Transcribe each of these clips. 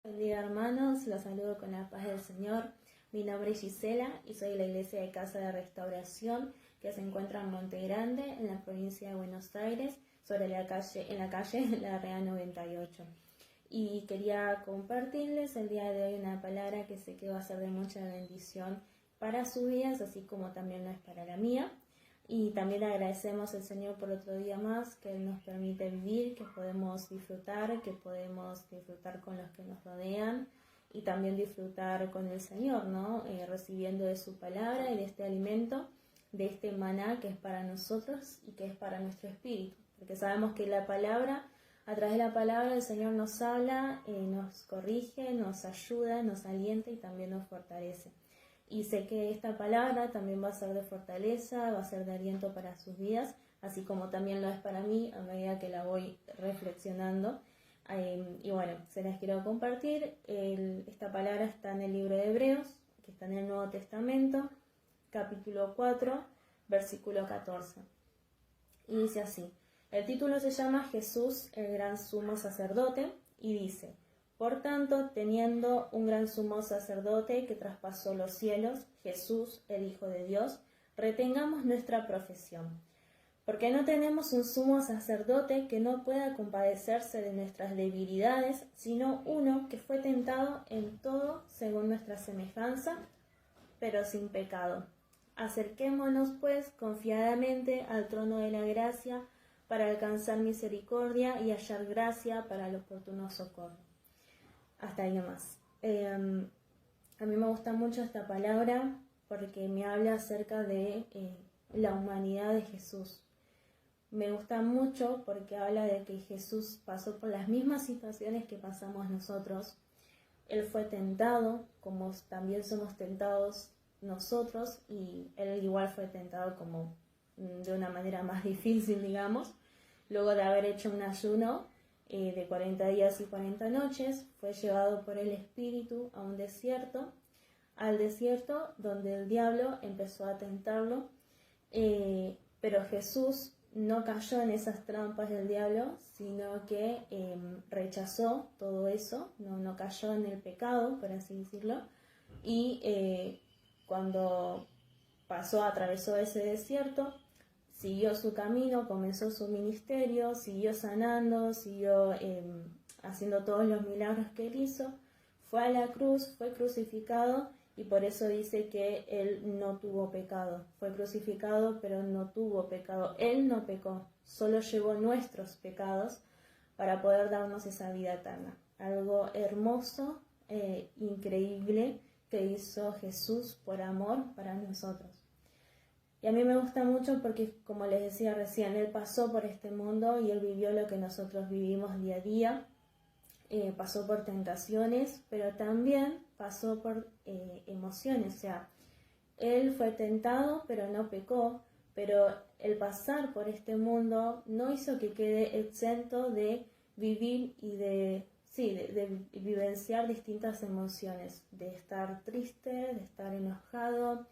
Buen día, hermanos, los saludo con la paz del Señor. Mi nombre es Gisela y soy de la Iglesia de Casa de Restauración que se encuentra en Monte Grande, en la provincia de Buenos Aires, en la calle Larrea 98. Y quería compartirles el día de hoy una palabra que sé que va a ser de mucha bendición para sus vidas, así como también lo es para la mía. Y también agradecemos al Señor por otro día más que Él nos permite vivir, que podemos disfrutar con los que nos rodean y también disfrutar con el Señor, ¿no? Recibiendo de su palabra y de este alimento, de este maná que es para nosotros y que es para nuestro espíritu. Porque sabemos que la palabra, a través de la palabra el Señor nos habla, nos corrige, nos ayuda, nos alienta y también nos fortalece. Y sé que esta palabra también va a ser de fortaleza, va a ser de aliento para sus vidas, así como también lo es para mí a medida que la voy reflexionando. Y bueno, se las quiero compartir. Esta palabra está en el libro de Hebreos, que está en el Nuevo Testamento, capítulo 4, versículo 14. Y dice así: el título se llama Jesús, el gran sumo sacerdote, y dice: por tanto, teniendo un gran sumo sacerdote que traspasó los cielos, Jesús, el Hijo de Dios, retengamos nuestra profesión. Porque no tenemos un sumo sacerdote que no pueda compadecerse de nuestras debilidades, sino uno que fue tentado en todo según nuestra semejanza, pero sin pecado. Acerquémonos, pues, confiadamente al trono de la gracia para alcanzar misericordia y hallar gracia para el oportuno socorro. Hasta ahí nomás. A mí me gusta mucho esta palabra porque me habla acerca de la humanidad de Jesús. Me gusta mucho porque habla de que Jesús pasó por las mismas situaciones que pasamos nosotros. Él fue tentado, como también somos tentados nosotros, y Él igual fue tentado como de una manera más difícil, digamos. Luego de haber hecho un ayuno de 40 días y 40 noches, fue llevado por el Espíritu a un desierto, al desierto donde el diablo empezó a tentarlo, pero Jesús no cayó en esas trampas del diablo, sino que rechazó todo eso, no cayó en el pecado, por así decirlo, y cuando atravesó ese desierto, siguió su camino, comenzó su ministerio, siguió sanando, siguió haciendo todos los milagros que él hizo, fue a la cruz, fue crucificado, y por eso dice que él no tuvo pecado. Fue crucificado, pero no tuvo pecado. Él no pecó, solo llevó nuestros pecados para poder darnos esa vida eterna. Algo hermoso, increíble, que hizo Jesús por amor para nosotros. Y a mí me gusta mucho porque, como les decía recién, Él pasó por este mundo y Él vivió lo que nosotros vivimos día a día. Pasó por tentaciones, pero también pasó por emociones. O sea, Él fue tentado, pero no pecó. Pero el pasar por este mundo no hizo que quede exento de vivir y de vivenciar distintas emociones. De estar triste, de estar enojado,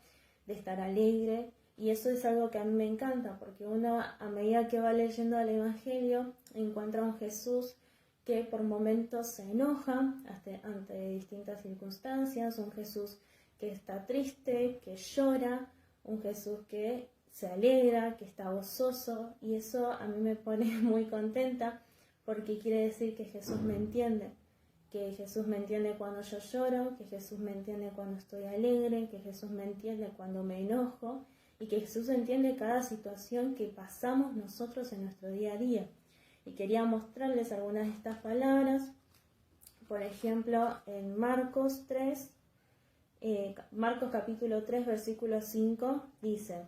de estar alegre. Y eso es algo que a mí me encanta, porque uno, a medida que va leyendo el Evangelio, encuentra un Jesús que por momentos se enoja ante distintas circunstancias, un Jesús que está triste, que llora, un Jesús que se alegra, que está gozoso, y eso a mí me pone muy contenta, porque quiere decir que Jesús me entiende cuando yo lloro, que Jesús me entiende cuando estoy alegre, que Jesús me entiende cuando me enojo, y que Jesús entiende cada situación que pasamos nosotros en nuestro día a día. Y quería mostrarles algunas de estas palabras. Por ejemplo, en Marcos capítulo 3, versículo 5, dice: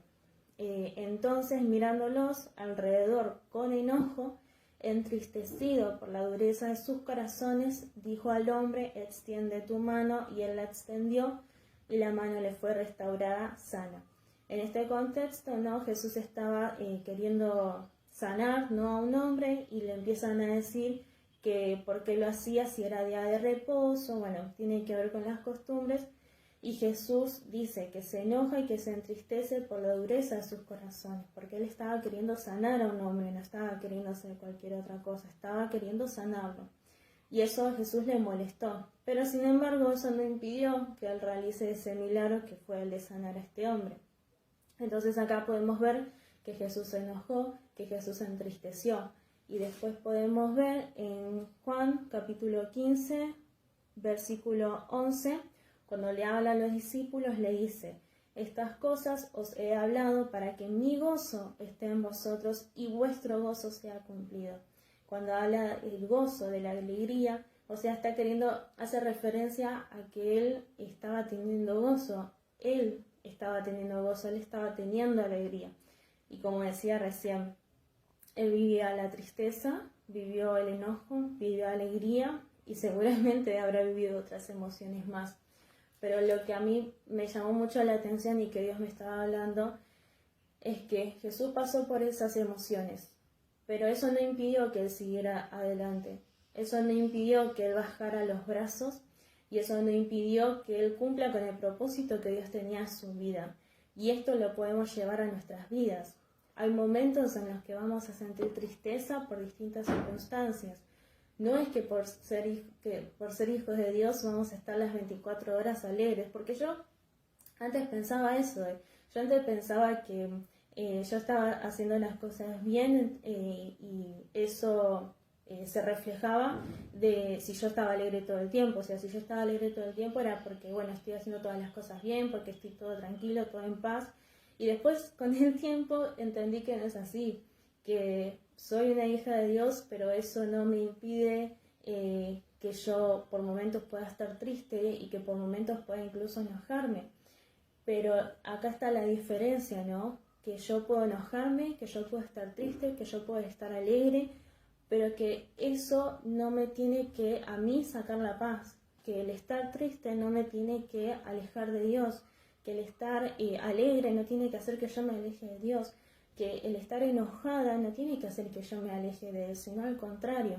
entonces, mirándolos alrededor con enojo, entristecido por la dureza de sus corazones, dijo al hombre: extiende tu mano, y él la extendió, y la mano le fue restaurada sana. En este contexto, ¿no? Jesús estaba queriendo sanar, ¿no?, a un hombre, y le empiezan a decir que por qué lo hacía si era día de reposo. Bueno, tiene que ver con las costumbres, y Jesús dice que se enoja y que se entristece por la dureza de sus corazones, porque él estaba queriendo sanar a un hombre, no estaba queriendo hacer cualquier otra cosa, estaba queriendo sanarlo. y eso a Jesús le molestó. Pero sin embargo eso no impidió que él realice ese milagro que fue el de sanar a este hombre. Entonces acá podemos ver que Jesús se enojó, que Jesús se entristeció. Y después podemos ver en Juan capítulo 15, versículo 11, cuando le habla a los discípulos, le dice: estas cosas os he hablado para que mi gozo esté en vosotros y vuestro gozo sea cumplido. Cuando habla del gozo, de la alegría, o sea, está queriendo hacer referencia a que él estaba teniendo gozo, él estaba teniendo gozo, él estaba teniendo alegría. Y como decía recién, él vivía la tristeza, vivió el enojo, vivió alegría y seguramente habrá vivido otras emociones más. Pero lo que a mí me llamó mucho la atención y que Dios me estaba hablando es que Jesús pasó por esas emociones, pero eso no impidió que él siguiera adelante. Eso no impidió que él bajara los brazos y eso no impidió que él cumpla con el propósito que Dios tenía en su vida. Y esto lo podemos llevar a nuestras vidas. Hay momentos en los que vamos a sentir tristeza por distintas circunstancias. No es que por ser hijos de Dios vamos a estar las 24 horas alegres, porque yo antes pensaba eso. Yo antes pensaba que yo estaba haciendo las cosas bien y eso se reflejaba de si yo estaba alegre todo el tiempo. O sea, si yo estaba alegre todo el tiempo era porque, bueno, estoy haciendo todas las cosas bien, porque estoy todo tranquilo, todo en paz. Y después, con el tiempo, entendí que no es así, que soy una hija de Dios, pero eso no me impide que yo por momentos pueda estar triste y que por momentos pueda incluso enojarme. Pero acá está la diferencia, ¿no? Que yo puedo enojarme, que yo puedo estar triste, que yo puedo estar alegre, pero que eso no me tiene que a mí sacar la paz, que el estar triste no me tiene que alejar de Dios, que el estar alegre no tiene que hacer que yo me aleje de Dios, que el estar enojada no tiene que hacer que yo me aleje de Él, sino al contrario,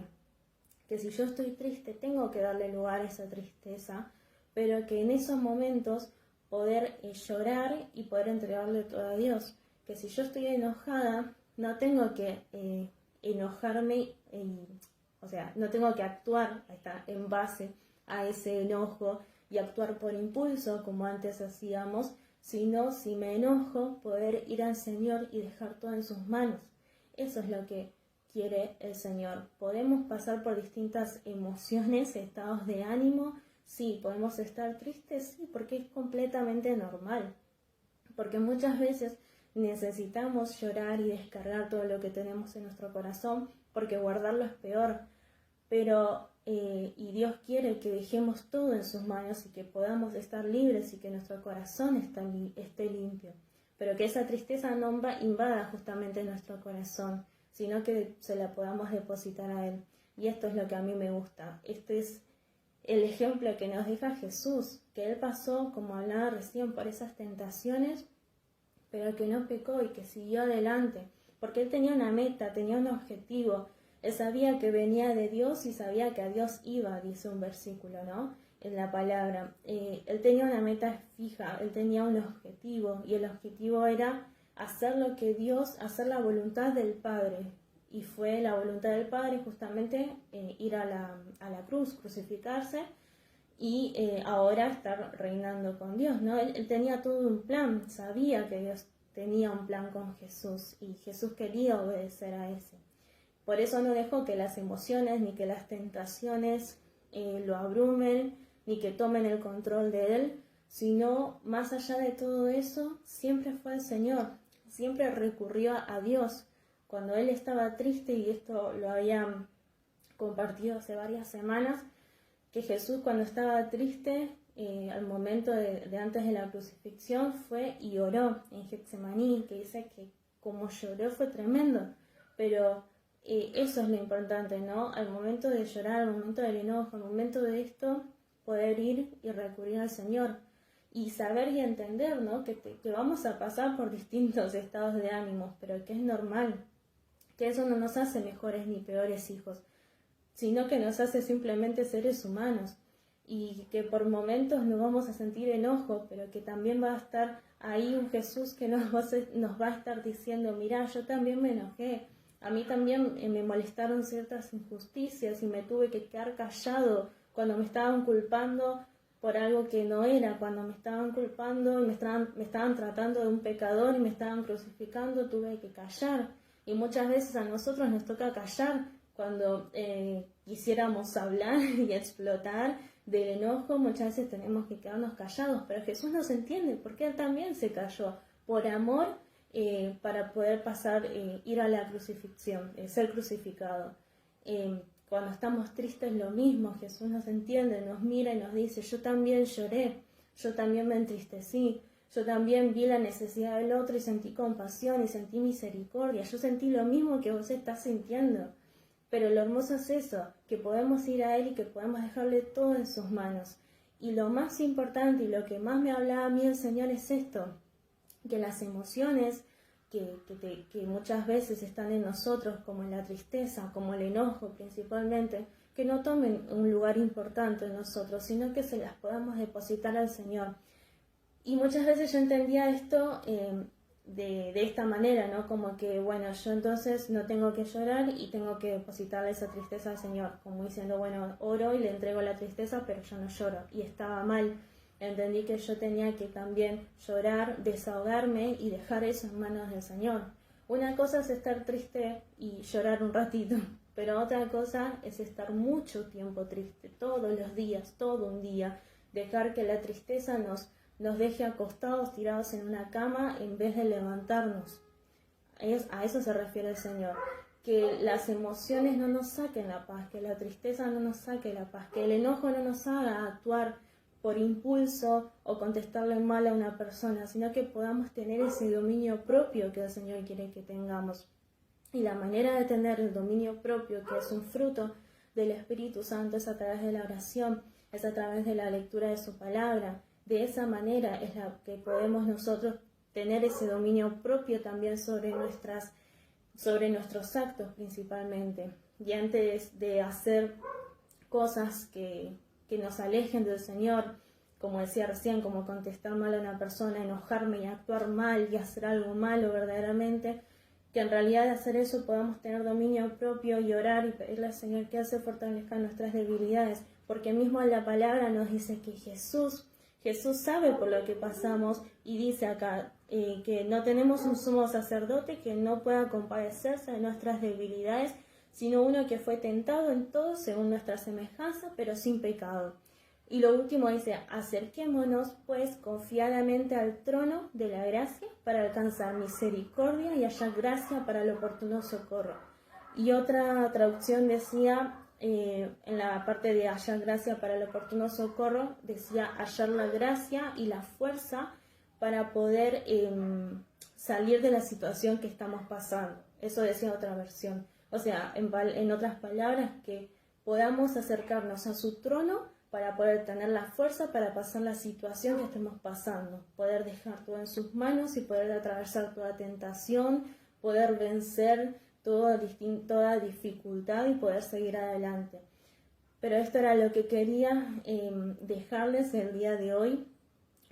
que si yo estoy triste tengo que darle lugar a esa tristeza, pero que en esos momentos poder llorar y poder entregarle todo a Dios, que si yo estoy enojada no tengo que enojarme, o sea, no tengo que actuar en base a ese enojo y actuar por impulso como antes hacíamos, sino si me enojo, poder ir al Señor y dejar todo en sus manos. Eso es lo que quiere el Señor. Podemos pasar por distintas emociones, estados de ánimo, sí, podemos estar tristes, sí, porque es completamente normal. Porque muchas veces necesitamos llorar y descargar todo lo que tenemos en nuestro corazón, porque guardarlo es peor. Pero y Dios quiere que dejemos todo en sus manos y que podamos estar libres y que nuestro corazón esté limpio. Pero que esa tristeza no invada justamente nuestro corazón, sino que se la podamos depositar a Él. Y esto es lo que a mí me gusta. Este es el ejemplo que nos deja Jesús, que Él pasó, como hablaba recién, por esas tentaciones, pero que no pecó y que siguió adelante, porque Él tenía una meta, tenía un objetivo. Él sabía que venía de Dios y sabía que a Dios iba, dice un versículo, ¿no? En la palabra. Él tenía una meta fija, él tenía un objetivo, y el objetivo era hacer lo que Dios, hacer la voluntad del Padre. Y fue la voluntad del Padre justamente ir a la cruz, crucificarse, y ahora estar reinando con Dios, ¿no? Él tenía todo un plan, sabía que Dios tenía un plan con Jesús, y Jesús quería obedecer a ese. Por eso no dejó que las emociones ni que las tentaciones lo abrumen, ni que tomen el control de él, sino más allá de todo eso, siempre fue el Señor, siempre recurrió a Dios. Cuando él estaba triste, y esto lo habían compartido hace varias semanas, que Jesús cuando estaba triste, al momento de antes de la crucifixión, fue y oró en Getsemaní, que dice que como lloró fue tremendo, pero eso es lo importante, ¿no? Al momento de llorar, al momento del enojo, al momento de esto, poder ir y recurrir al Señor. Y saber y entender, ¿no? Que vamos a pasar por distintos estados de ánimos, pero que es normal. Que eso no nos hace mejores ni peores hijos, sino que nos hace simplemente seres humanos. Y que por momentos nos vamos a sentir enojo, pero que también va a estar ahí un Jesús que nos va a estar diciendo: mira, yo también me enojé. A mí también me molestaron ciertas injusticias y me tuve que quedar callado cuando me estaban culpando por algo que no era, cuando me estaban culpando y me estaban tratando de un pecador y me estaban crucificando, tuve que callar. Y muchas veces a nosotros nos toca callar cuando quisiéramos hablar y explotar del enojo, muchas veces tenemos que quedarnos callados, pero Jesús nos entiende porque Él también se calló por amor para poder pasar, ir a la crucifixión, ser crucificado. Cuando estamos tristes lo mismo, Jesús nos entiende, nos mira y nos dice, yo también lloré, yo también me entristecí, yo también vi la necesidad del otro y sentí compasión y sentí misericordia, yo sentí lo mismo que vos estás sintiendo. Pero lo hermoso es eso, que podemos ir a Él y que podemos dejarle todo en sus manos. Y lo más importante y lo que más me hablaba a mí el Señor es esto, que las emociones que muchas veces están en nosotros, como en la tristeza, como el enojo principalmente, que no tomen un lugar importante en nosotros, sino que se las podamos depositar al Señor. Y muchas veces yo entendía esto de esta manera, ¿no? Como que, bueno, yo entonces no tengo que llorar y tengo que depositarle esa tristeza al Señor, como diciendo, bueno, oro y le entrego la tristeza, pero yo no lloro. Y estaba mal. Entendí que yo tenía que también llorar, desahogarme y dejar eso en manos del Señor. Una cosa es estar triste y llorar un ratito, pero otra cosa es estar mucho tiempo triste, todos los días, todo un día, dejar que la tristeza nos deje acostados, tirados en una cama, en vez de levantarnos. A eso se refiere el Señor. Que las emociones no nos saquen la paz, que la tristeza no nos saque la paz, que el enojo no nos haga actuar por impulso o contestarle mal a una persona, sino que podamos tener ese dominio propio que el Señor quiere que tengamos. Y la manera de tener el dominio propio, que es un fruto del Espíritu Santo, es a través de la oración, es a través de la lectura de su palabra. De esa manera es la que podemos nosotros tener ese dominio propio también sobre nuestros actos principalmente. Y antes de hacer cosas que nos alejen del Señor, como decía recién, como contestar mal a una persona, enojarme y actuar mal y hacer algo malo verdaderamente, que en realidad de hacer eso podamos tener dominio propio y orar y pedirle al Señor que se fortalezca nuestras debilidades, porque mismo la palabra nos dice que Jesús sabe por lo que pasamos y dice acá que no tenemos un sumo sacerdote que no pueda compadecerse de nuestras debilidades, sino uno que fue tentado en todo según nuestra semejanza, pero sin pecado. Y lo último dice, acerquémonos pues confiadamente al trono de la gracia para alcanzar misericordia y hallar gracia para el oportuno socorro. Y otra traducción decía, en la parte de hallar gracia para el oportuno socorro, decía hallar la gracia y la fuerza para poder salir de la situación que estamos pasando. Eso decía otra versión. O sea, en otras palabras, que podamos acercarnos a su trono para poder tener la fuerza para pasar la situación que estemos pasando, poder dejar todo en sus manos y poder atravesar toda tentación, poder vencer toda dificultad y poder seguir adelante. Pero esto era lo que quería dejarles el día de hoy,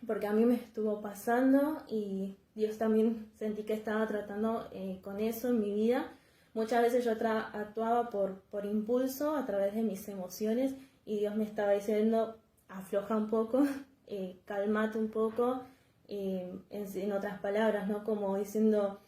porque a mí me estuvo pasando y Dios también sentí que estaba tratando con eso en mi vida. Muchas veces yo actuaba por impulso a través de mis emociones y Dios me estaba diciendo, afloja un poco, calmate un poco, en otras palabras, ¿no? Como diciendo,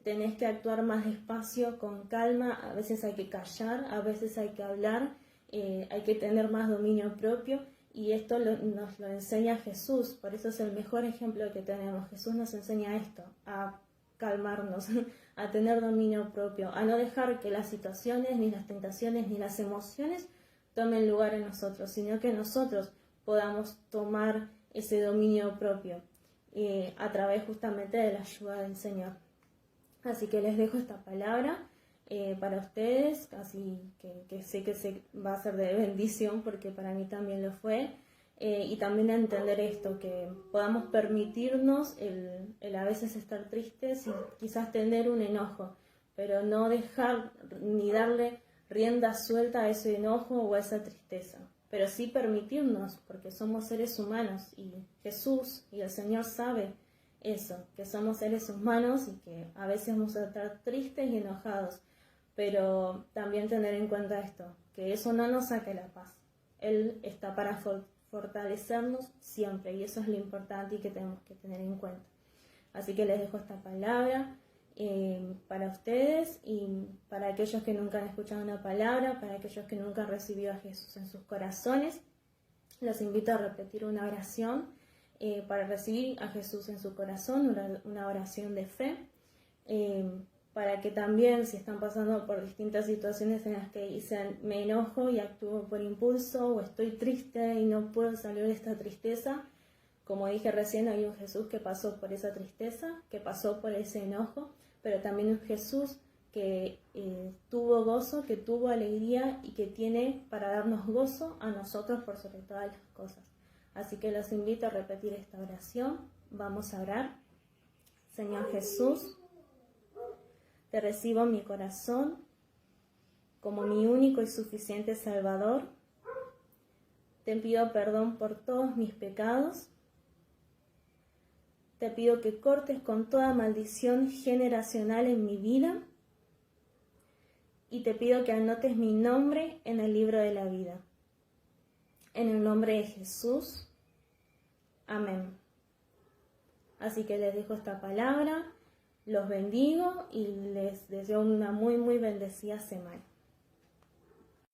tenés que actuar más despacio, con calma, a veces hay que callar, a veces hay que hablar, hay que tener más dominio propio. Y esto nos lo enseña Jesús, por eso es el mejor ejemplo que tenemos. Jesús nos enseña esto, a calmarnos, a tener dominio propio, a no dejar que las situaciones, ni las tentaciones, ni las emociones tomen lugar en nosotros, sino que nosotros podamos tomar ese dominio propio a través justamente de la ayuda del Señor. Así que les dejo esta palabra para ustedes, así que sé que va a ser de bendición porque para mí también lo fue, y también entender esto, que podamos permitirnos el a veces estar tristes y quizás tener un enojo, pero no dejar ni darle rienda suelta a ese enojo o a esa tristeza, pero sí permitirnos, porque somos seres humanos y Jesús y el Señor sabe eso, que somos seres humanos y que a veces vamos a estar tristes y enojados, pero también tener en cuenta esto, que eso no nos saque la paz. Él está para fortalecernos siempre, y eso es lo importante y que tenemos que tener en cuenta. Así que les dejo esta palabra para ustedes y para aquellos que nunca han escuchado una palabra, para aquellos que nunca han recibido a Jesús en sus corazones. Los invito a repetir una oración para recibir a Jesús en su corazón, una oración de fe, para que también, si están pasando por distintas situaciones en las que dicen me enojo y actúo por impulso, o estoy triste y no puedo salir de esta tristeza, como dije recién, hay un Jesús que pasó por esa tristeza, que pasó por ese enojo, pero también un Jesús que tuvo gozo, que tuvo alegría y que tiene para darnos gozo a nosotros por sobre todas las cosas. Así que los invito a repetir esta oración. Vamos a orar. Señor Jesús, te recibo en mi corazón como mi único y suficiente Salvador. Te pido perdón por todos mis pecados. Te pido que cortes con toda maldición generacional en mi vida. Y te pido que anotes mi nombre en el libro de la vida. En el nombre de Jesús. Amén. Así que les dejo esta palabra, los bendigo y les deseo una muy, muy bendecida semana.